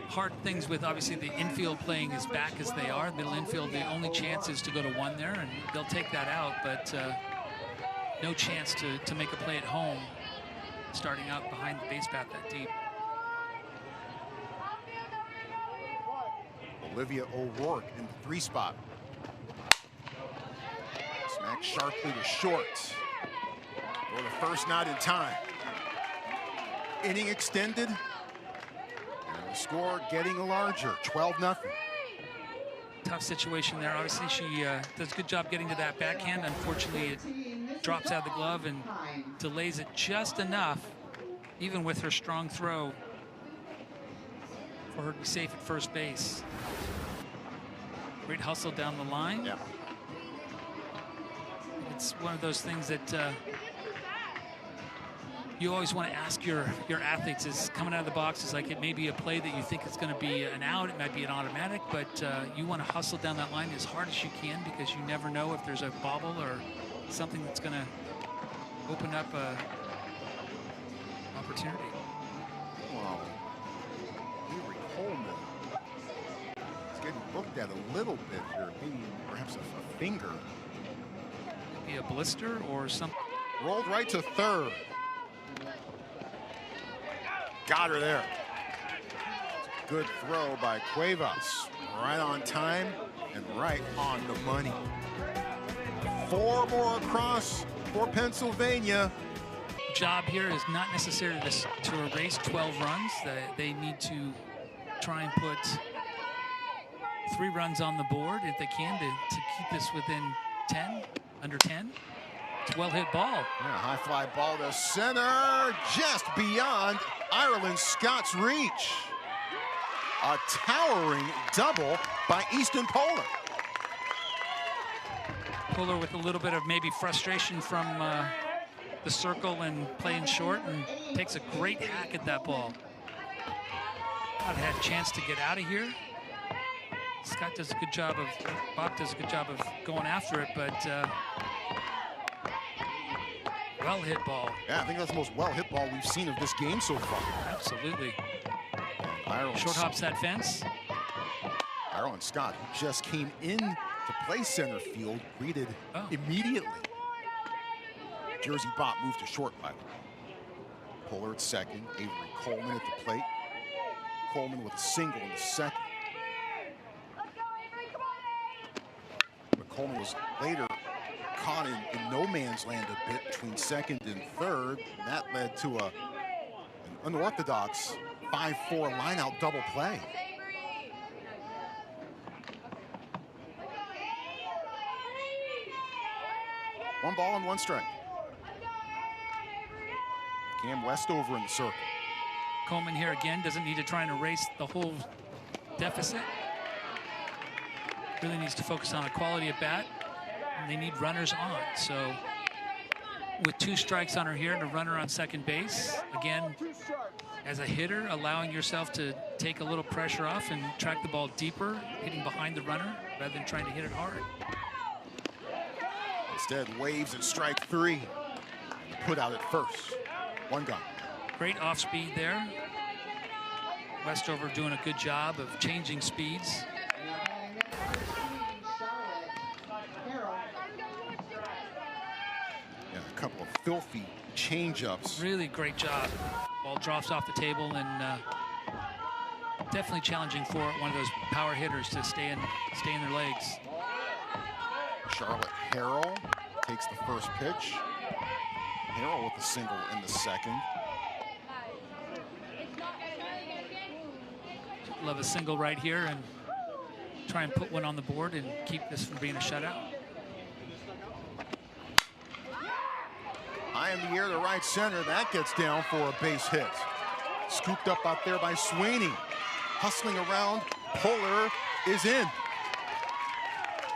hard things with obviously the infield playing as back as they are, middle infield, the only chance is to go to 1 there, and they'll take that out, but no chance to make a play at home starting out behind the base path that deep. Olivia O'Rourke in the 3 spot. Smack sharply to short. For the first, not in time. Inning extended. And the score getting larger, 12-0. Tough situation there. Obviously, she does a good job getting to that backhand. Unfortunately, it drops out of the glove and delays it just enough, even with her strong throw, for her to be safe at first base. Great hustle down the line. Yeah. It's one of those things that you always want to ask your athletes. Is coming out of the box is like it may be a play that you think it's going to be an out, it might be an automatic, but you want to hustle down that line as hard as you can because you never know if there's a bobble or something that's going to open up a opportunity. Wow. Avery Coleman is getting looked at a little bit here, maybe perhaps a finger. Maybe a blister or something. Rolled right to third. Got her there. Good throw by Cuevas. Right on time. and right on the money. 4 more across for Pennsylvania. Job here is not necessarily to erase 12 runs. They need to try and put 3 runs on the board if they can to keep this within 10, under 10. It's a well-hit ball. Yeah, high fly ball to center, just beyond Ireland Scott's reach. A towering double by Easton Polar. Polar with a little bit of maybe frustration from the circle and playing short, and takes a great hack at that ball. I've had a chance to get out of here. Scott does a good job of, Bob does a good job of going after it, but well-hit ball. Yeah, I think that's the most well-hit ball we've seen of this game so far. Absolutely. Ireland Short hops that fence. Ireland Scott, who just came in to play center field, greeted immediately. Jersey Bop moved to short by the way. Polar at second, Avery Coleman at the plate. Coleman with a single in the second. But Coleman was later caught in no man's land a bit between second and third, and that led to an unorthodox 5-4 line-out double play. One ball and 1 strike. Cam Westover in the circle. Coleman here again doesn't need to try and erase the whole deficit. Really needs to focus on a quality at bat. And they need runners on. So with 2 strikes on her here and a runner on second base, again, as a hitter, allowing yourself to take a little pressure off and track the ball deeper, hitting behind the runner rather than trying to hit it hard. Instead, waves at strike 3. Put out at first. 1 gone. Great off speed there. Westover doing a good job of changing speeds. Yeah, a couple of filthy change-ups. Really great job. Ball drops off the table, and definitely challenging for one of those power hitters to stay in their legs. Charlotte Harrell takes the first pitch. Harrell with a single in the second. Love a single right here and try and put one on the board and keep this from being a shutout. High in the air to right center. That gets down for a base hit. Scooped up out there by Sweeney. Hustling around. Polar is in.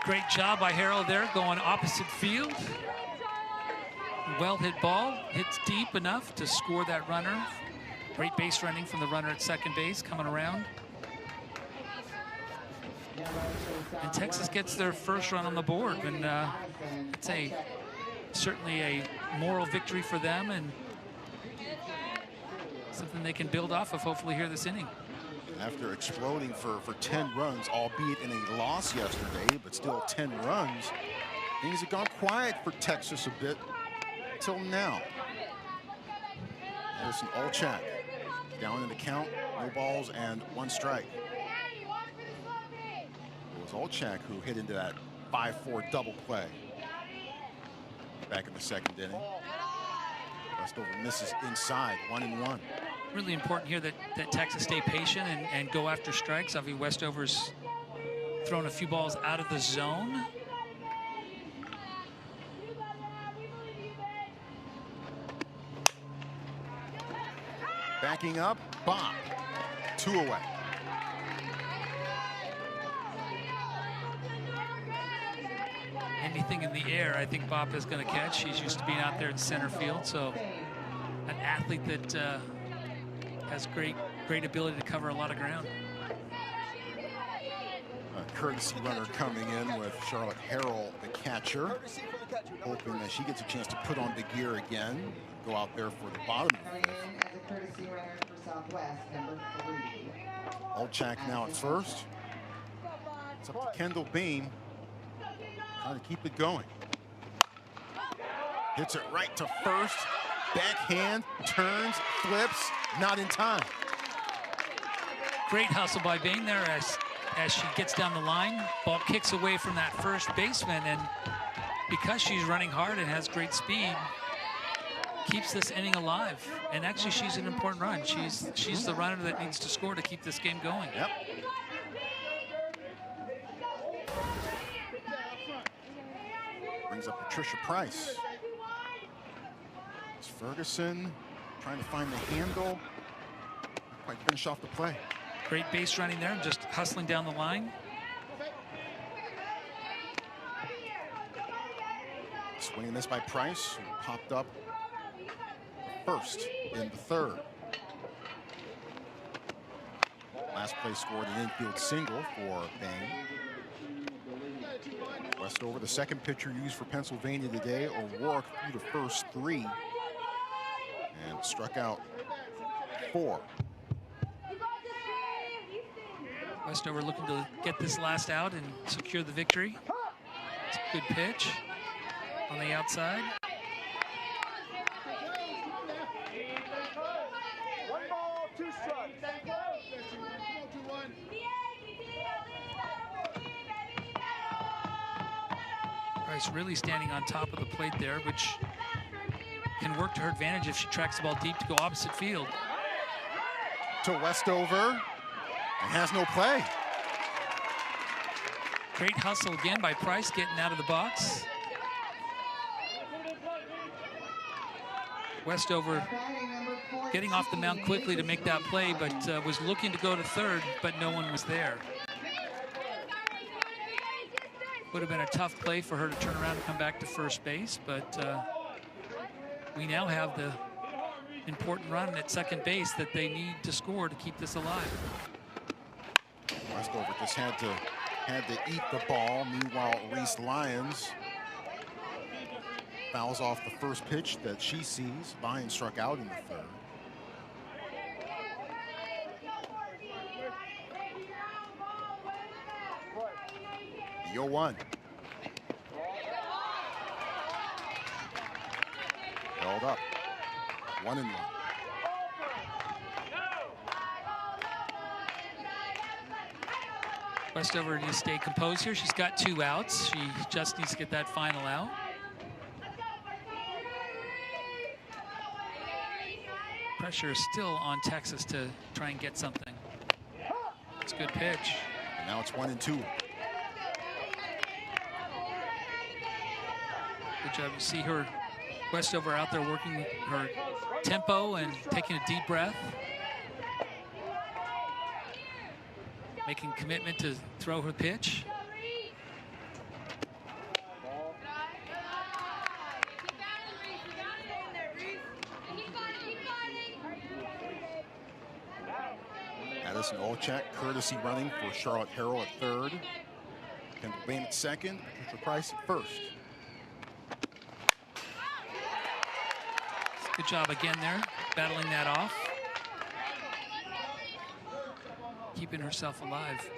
Great job by Harrell there, going opposite field. Well hit ball, hits deep enough to score that runner. Great base running from the runner at second base, coming around. And Texas gets their first run on the board, and it's certainly a moral victory for them, and something they can build off of hopefully here this inning. After exploding for 10 runs, albeit in a loss yesterday, but still 10 runs, things have gone quiet for Texas a bit till now. Listen, Olchak down in the count, no balls and 1 strike. It was Olchak who hit into that 5-4 double play back in the second inning. Westover misses inside, 1-1. Really important here that Texas stay patient and go after strikes. Obviously, Westover's thrown a few balls out of the zone. Backing up, Bob, 2 away. Anything in the air, I think Bob is going to catch. He's used to being out there in center field, so an athlete that has great ability to cover a lot of ground. A courtesy runner coming in with Charlotte Harrell, the catcher, hoping that she gets a chance to put on the gear again, go out there for the bottom of the fifth. Olchak now at first. It's up to Kendall Beam, trying to keep it going. Hits it right to first. Backhand, turns, flips, not in time. Great hustle by Bain there as as she gets down the line. Ball kicks away from that first baseman, and because she's running hard and has great speed, keeps this inning alive. And actually, she's an important run. She's the runner that needs to score to keep this game going. Yep. Brings up Patricia Price. It's Ferguson trying to find the handle. Not quite finish off the play. Great base running there, just hustling down the line. Swinging this by Price, who popped up first in the third. Last play scored an infield single for Bain. Westover, the second pitcher used for Pennsylvania today. O'Rourke threw the first three and struck out 4. Westover looking to get this last out and secure the victory. It's a good pitch on the outside. 1 ball, 2 strikes. Price really standing on top of the plate there, which can work to her advantage if she tracks the ball deep to go opposite field. To Westover, and has no play. Great hustle again by Price getting out of the box. Westover getting off the mound quickly to make that play, but was looking to go to third, but no one was there. Would have been a tough play for her to turn around and come back to first base, but we now have the important run at second base that they need to score to keep this alive. Westover just had to eat the ball. Meanwhile, Reese Lyons fouls off the first pitch that she sees. Lyons struck out in the third. The 0-1. Held up. 1-1. Westover needs to stay composed here. She's got 2 outs. She just needs to get that final out. Pressure is still on Texas to try and get something. It's a good pitch. And now it's 1-2. Good job. You see her, Westover out there working her tempo and taking a deep breath. Making commitment to throw her pitch. Addison Olchak, courtesy running for Charlotte Harrell at third. Kendall Bain at second. Patricia Price at first. Good job again there, battling that off. Keeping herself alive.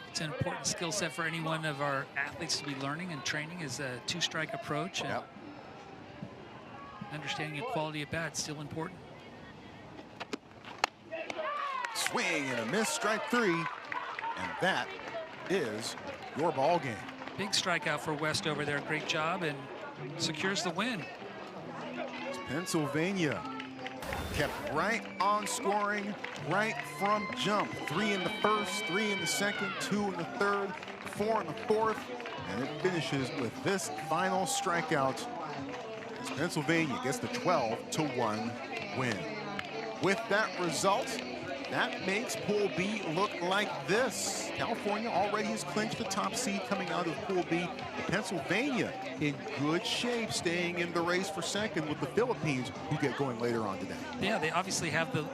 It's an important skill set for any one of our athletes to be learning and training, is a 2-strike approach. And Yep. understanding the quality of bat is still important. Swing and a miss, strike 3. And that is your ball game. Big strikeout for Westover there. Great job, and secures the win. Pennsylvania kept right on scoring right from jump. 3 in the first, 3 in the second, 2 in the third, 4 in the fourth, and it finishes with this final strikeout as Pennsylvania gets the 12-1 win. With that result, that makes Pool B look like this. California already has clinched the top seed coming out of Pool B. Pennsylvania in good shape, staying in the race for second, with the Philippines, who get going later on today. Yeah, they obviously have the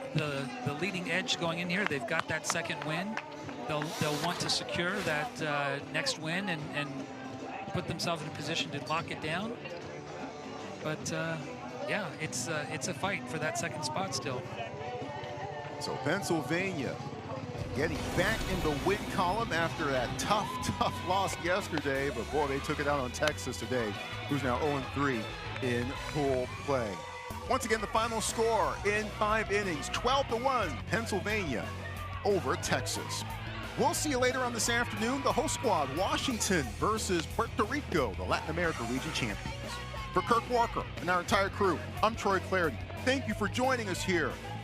leading edge going in here. They've got that second win. They'll want to secure that next win and put themselves in a position to lock it down. But yeah, it's a fight for that second spot still. So Pennsylvania getting back in the win column after that tough loss yesterday. But boy, they took it out on Texas today, who's now 0-3 in pool play. Once again, the final score in 5 innings, 12-1, Pennsylvania over Texas. We'll see you later on this afternoon. The host squad, Washington versus Puerto Rico, the Latin America region champions. For Kirk Walker and our entire crew, I'm Troy Clarity. Thank you for joining us here